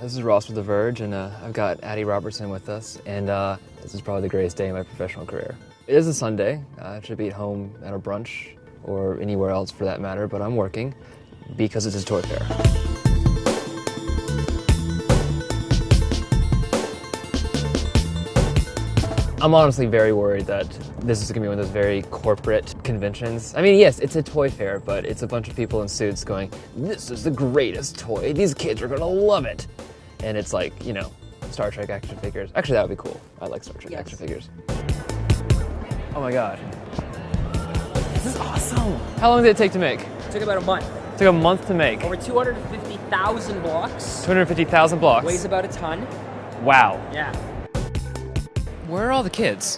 This is Ross with The Verge, and I've got Addie Robertson with us, and this is probably the greatest day in my professional career. It is a Sunday. I should be at home at a brunch, or anywhere else for that matter, but I'm working because it's a toy fair. I'm honestly very worried that this is going to be one of those very corporate conventions. I mean, yes, it's a toy fair, but it's a bunch of people in suits going, "This is the greatest toy. These kids are going to love it." And it's like, you know, Star Trek action figures. Actually, that would be cool. I like Star Trek action figures. Oh my god. This is awesome. How long did it take to make? It took about a month. It took a month to make. Over 250,000 blocks. 250,000 blocks. Weighs about a ton. Wow. Yeah. Where are all the kids?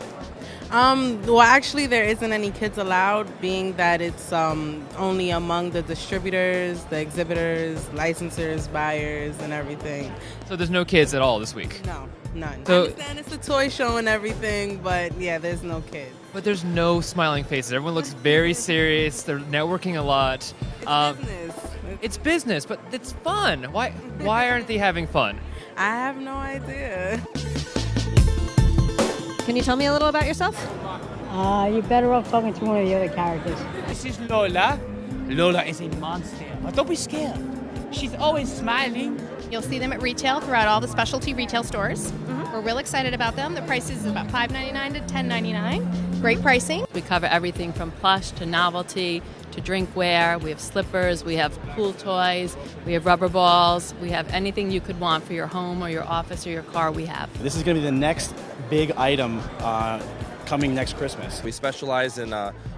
Well, actually, there isn't any kids allowed, being that it's only among the distributors, the exhibitors, licensors, buyers, and everything. So there's no kids at all this week? No, none. So, I understand it's a toy show and everything, but yeah, there's no kids. But there's no smiling faces. Everyone looks very serious. They're networking a lot. It's business. It's business, but it's fun. Why aren't they having fun? I have no idea. Can you tell me a little about yourself? You're better off talking to one of the other characters. This is Lola. Lola is a monster, but don't be scared. She's always smiling. You'll see them at retail throughout all the specialty retail stores. We're real excited about them. The price is about $5.99 to $10.99. Great pricing. We cover everything from plush to novelty to drinkware. We have slippers, we have pool toys, we have rubber balls, we have anything you could want for your home or your office or your car, we have. This is going to be the next big item coming next Christmas. We specialize in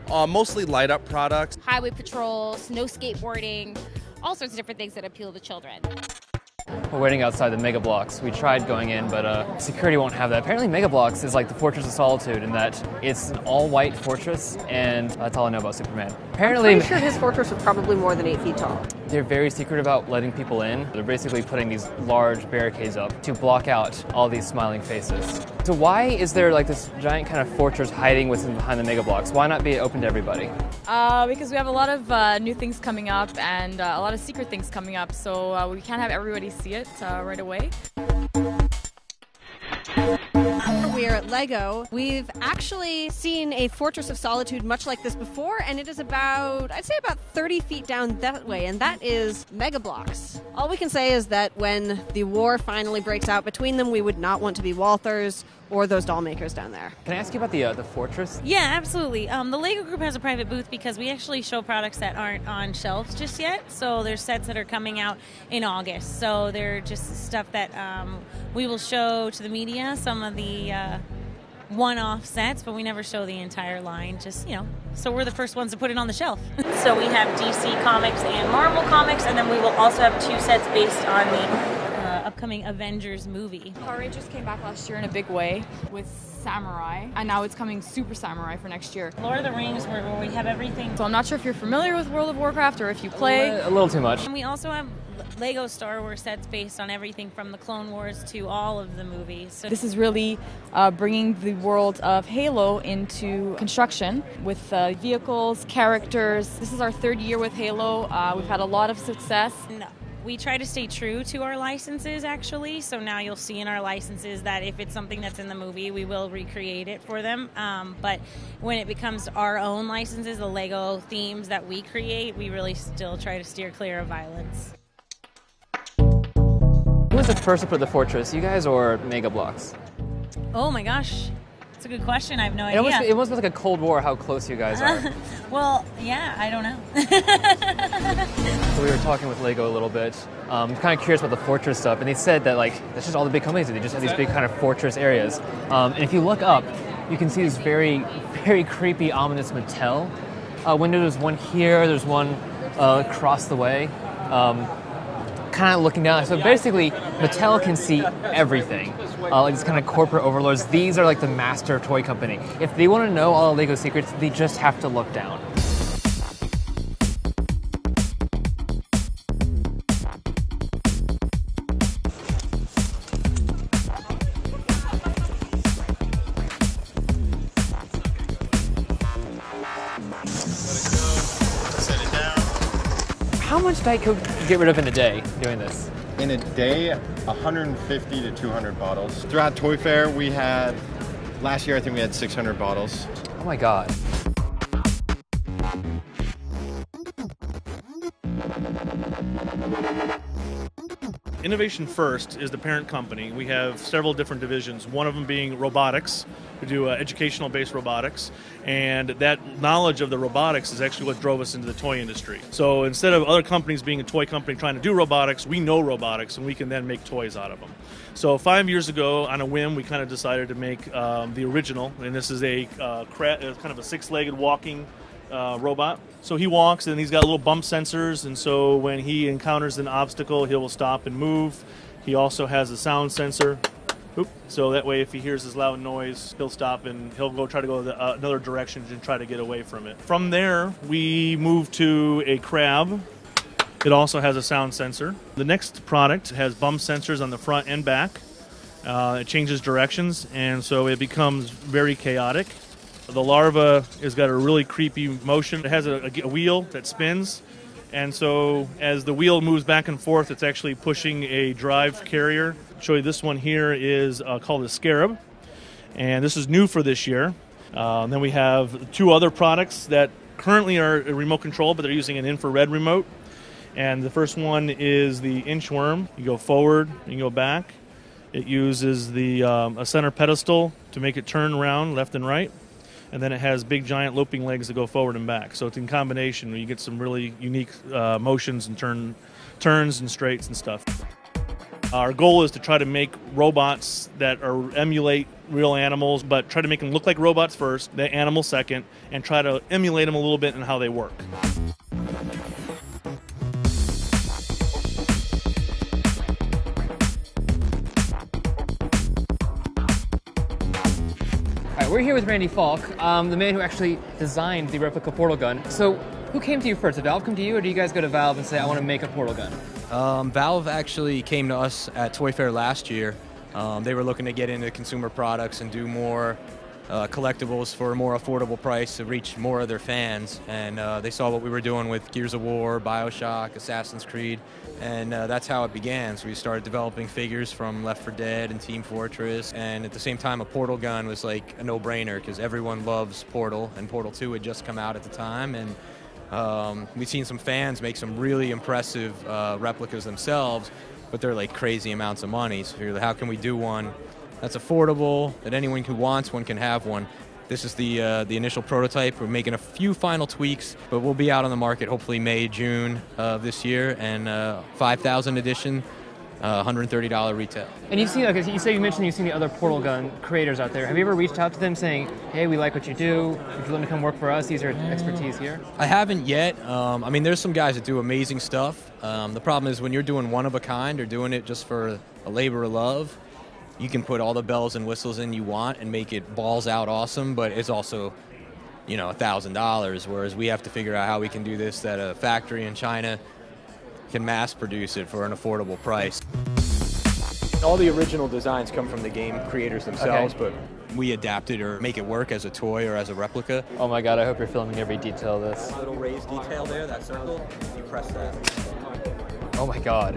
mostly light up products. Highway patrol, snow skateboarding, all sorts of different things that appeal to children. We're waiting outside the Mega Bloks. We tried going in, but security won't have that. Apparently Mega Bloks is like the Fortress of Solitude in that it's an all-white fortress, and that's all I know about Superman. Apparently, I'm pretty sure his fortress is probably more than 8 feet tall. They're very secret about letting people in. They're basically putting these large barricades up to block out all these smiling faces. So why is there like this giant kind of fortress hiding within behind the Mega Bloks? Why not be open to everybody? Because we have a lot of new things coming up and a lot of secret things coming up, so we can't have everybody see it right away. We're at LEGO. We've actually seen a Fortress of Solitude much like this before, and it is about, I'd say about 30 feet down that way, and that is Mega Bloks. All we can say is that when the war finally breaks out between them, we would not want to be Walthers or those doll makers down there. Can I ask you about the fortress? Yeah, absolutely. The LEGO Group has a private booth because we actually show products that aren't on shelves just yet. So there's sets that are coming out in August. So they're just stuff that we will show to the media, some of the one-off sets, but we never show the entire line, just, you know, so we're the first ones to put it on the shelf. So we have DC Comics and Marvel Comics, and then we will also have 2 sets based on the upcoming Avengers movie. Power Rangers came back last year in a big way with Samurai, and now it's coming Super Samurai for next year. Lord of the Rings, where we have everything. So I'm not sure if you're familiar with World of Warcraft or if you play. A little too much. And we also have LEGO Star Wars sets based on everything from the Clone Wars to all of the movies. So this is really bringing the world of Halo into construction with vehicles, characters. This is our 3rd year with Halo. We've had a lot of success. We try to stay true to our licenses, actually, so now you'll see in our licenses that if it's something that's in the movie, we will recreate it for them. But when it becomes our own licenses, the LEGO themes that we create, we really still try to steer clear of violence. Who was the first to put the fortress, you guys or Mega Bloks? Oh my gosh. That's a good question. I have no idea. It almost was like a Cold War how close you guys are. Well, yeah, I don't know. So we were talking with LEGO a little bit. I'm kind of curious about the fortress stuff, and they said that like that's just all the big companies do. They just have these big kind of fortress areas. And if you look up, you can see this very, very creepy, ominous Mattel window. There's one here. There's one across the way. Kind of looking down. So basically, Mattel can see everything. Like these kind of corporate overlords. These are like the master toy company. If they want to know all the LEGO secrets, they just have to look down. How much Diet Coke do you get rid of in a day doing this? In a day, 150 to 200 bottles. Throughout Toy Fair, we had, last year I think we had 600 bottles. Oh my God. Innovation First is the parent company. We have several different divisions, one of them being robotics. We do educational-based robotics, and that knowledge of the robotics is actually what drove us into the toy industry. So instead of other companies being a toy company trying to do robotics, we know robotics, and we can then make toys out of them. So 5 years ago, on a whim, we kind of decided to make the original, and this is a kind of a six-legged walking robot. So he walks and he's got little bump sensors, and so when he encounters an obstacle, he will stop and move. He also has a sound sensor. Oop. So that way if he hears this loud noise, he'll stop and he'll go try to go another direction and try to get away from it. From there, we move to a crab. It also has a sound sensor. The next product has bump sensors on the front and back. It changes directions, and so it becomes very chaotic. The larva has got a really creepy motion. It has a wheel that spins, and so as the wheel moves back and forth, it's actually pushing a drive carrier. I'll show you this one here is called a Scarab, and this is new for this year. Then we have two other products that currently are remote control, but they're using an infrared remote. And the first one is the inchworm. You go forward, you can go back. It uses a center pedestal to make it turn around left and right. And then it has big giant loping legs that go forward and back. So it's in combination where you get some really unique motions and turns and straights and stuff. Our goal is to try to make robots that emulate real animals, but try to make them look like robots first, the animal second, and try to emulate them a little bit in how they work. We're here with Randy Falk, the man who actually designed the replica portal gun. So, who came to you first? Did Valve come to you, or do you guys go to Valve and say, I want to make a portal gun? Valve actually came to us at Toy Fair last year. They were looking to get into consumer products and do more collectibles for a more affordable price to reach more of their fans. And they saw what we were doing with Gears of War, BioShock, Assassin's Creed, and that's how it began. So we started developing figures from Left 4 Dead and Team Fortress, and at the same time a portal gun was like a no-brainer because everyone loves Portal, and Portal 2 had just come out at the time, and we've seen some fans make some really impressive replicas themselves, but they're like crazy amounts of money. So you're like, how can we do one that's affordable, that anyone who wants one can have one? This is the initial prototype. We're making a few final tweaks, but we'll be out on the market hopefully May, June of this year, and 5,000 edition, $130 retail. And you've seen, okay, so you mentioned you've seen the other portal gun creators out there. Have you ever reached out to them saying, hey, we like what you do, would you let me come work for us, these are expertise here? I haven't yet. I mean, there's some guys that do amazing stuff. The problem is when you're doing one of a kind or doing it just for a labor of love, you can put all the bells and whistles in you want and make it balls out awesome, but it's also, you know, $1,000, whereas we have to figure out how we can do this that a factory in China can mass produce it for an affordable price. All the original designs come from the game creators themselves, but we adapt it or make it work as a toy or as a replica. Oh my God, I hope you're filming every detail of this. Little raised detail there, that circle, you press that. Oh my God.